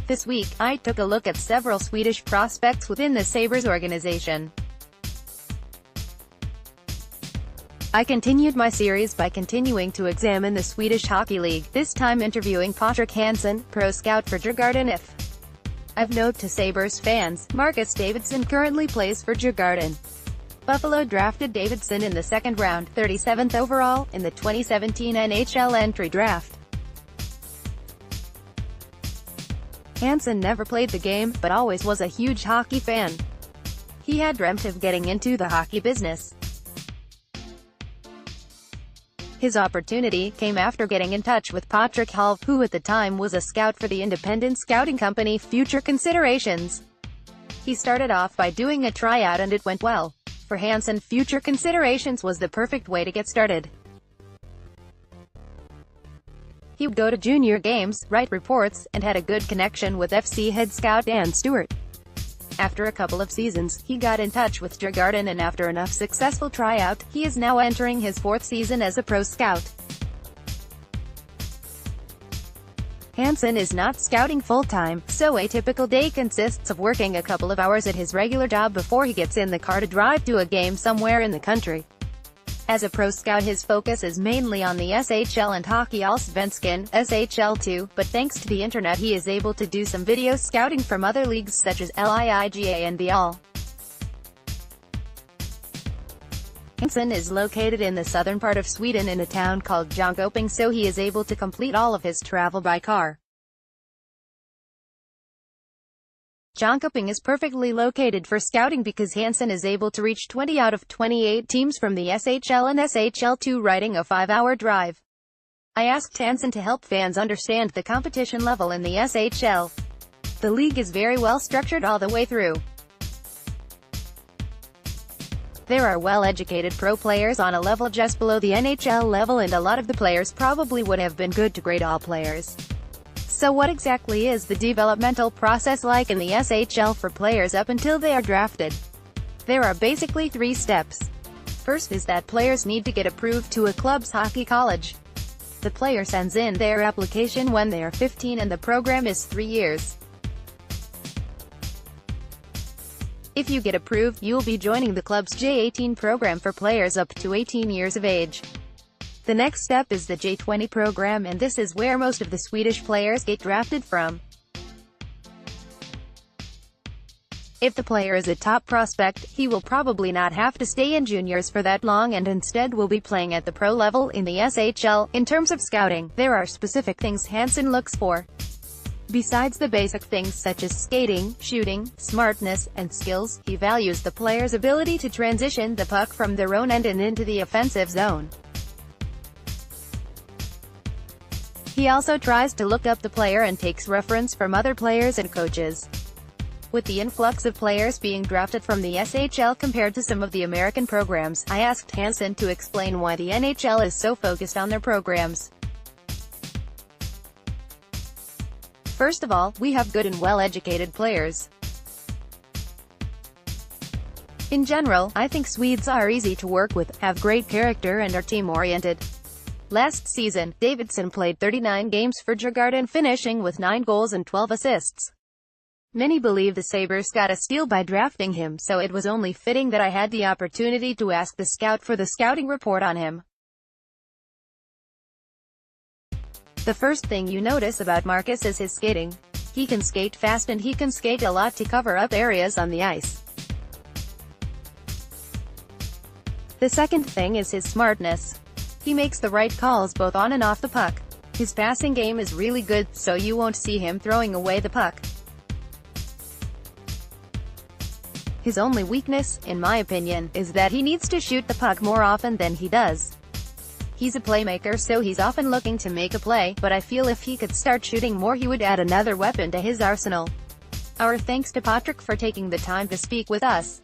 This week, I took a look at several Swedish prospects within the Sabres organization. I continued my series by continuing to examine the Swedish Hockey League, this time interviewing Patrik Hansen, pro scout for Djurgärden IF. Of note to Sabres fans, Marcus Davidsson currently plays for Djurgården. Buffalo drafted Davidsson in the second round, 37th overall, in the 2017 NHL Entry Draft. Hansen never played the game, but always was a huge hockey fan. He had dreamt of getting into the hockey business. His opportunity came after getting in touch with Patrik Hansen, who at the time was a scout for the independent scouting company Future Considerations. He started off by doing a tryout and it went well. For Hansen, Future Considerations was the perfect way to get started. He would go to junior games, write reports, and had a good connection with FC head scout Dan Stewart. After a couple of seasons, he got in touch with Djurgården, and after enough successful tryout, he is now entering his fourth season as a pro scout. Hansen is not scouting full-time, so a typical day consists of working a couple of hours at his regular job before he gets in the car to drive to a game somewhere in the country. As a pro scout, his focus is mainly on the SHL and Hockey Allsvenskan, SHL2, but thanks to the internet he is able to do some video scouting from other leagues such as Liga and BL. Hansen is located in the southern part of Sweden in a town called Jönköping, so he is able to complete all of his travel by car. Jönköping is perfectly located for scouting because Hansen is able to reach 20 out of 28 teams from the SHL and SHL2 riding a 5-hour drive. I asked Hansen to help fans understand the competition level in the SHL. The league is very well structured all the way through. There are well-educated pro players on a level just below the NHL level, and a lot of the players probably would have been good to grade all players. So what exactly is the developmental process like in the SHL for players up until they are drafted? There are basically 3 steps. First is that players need to get approved to a club's hockey college. The player sends in their application when they are 15 and the program is 3 years. If you get approved, you'll be joining the club's J18 program for players up to 18 years of age. The next step is the J20 program, and this is where most of the Swedish players get drafted from. If the player is a top prospect, he will probably not have to stay in juniors for that long and instead will be playing at the pro level in the SHL. In terms of scouting, there are specific things Hansen looks for. Besides the basic things such as skating, shooting, smartness, and skills, he values the player's ability to transition the puck from their own end and into the offensive zone. He also tries to look up the player and takes reference from other players and coaches. With the influx of players being drafted from the SHL compared to some of the American programs, I asked Hansen to explain why the NHL is so focused on their programs. First of all, we have good and well-educated players. In general, I think Swedes are easy to work with, have great character and are team-oriented. Last season, Davidsson played 39 games for Djurgården, finishing with 9 goals and 12 assists. Many believe the Sabres got a steal by drafting him, so it was only fitting that I had the opportunity to ask the scout for the scouting report on him. The first thing you notice about Marcus is his skating. He can skate fast and he can skate a lot to cover up areas on the ice. The second thing is his smartness. He makes the right calls both on and off the puck. His passing game is really good, so you won't see him throwing away the puck. His only weakness, in my opinion, is that he needs to shoot the puck more often than he does. He's a playmaker, so he's often looking to make a play, but I feel if he could start shooting more he would add another weapon to his arsenal. Our thanks to Patrik for taking the time to speak with us.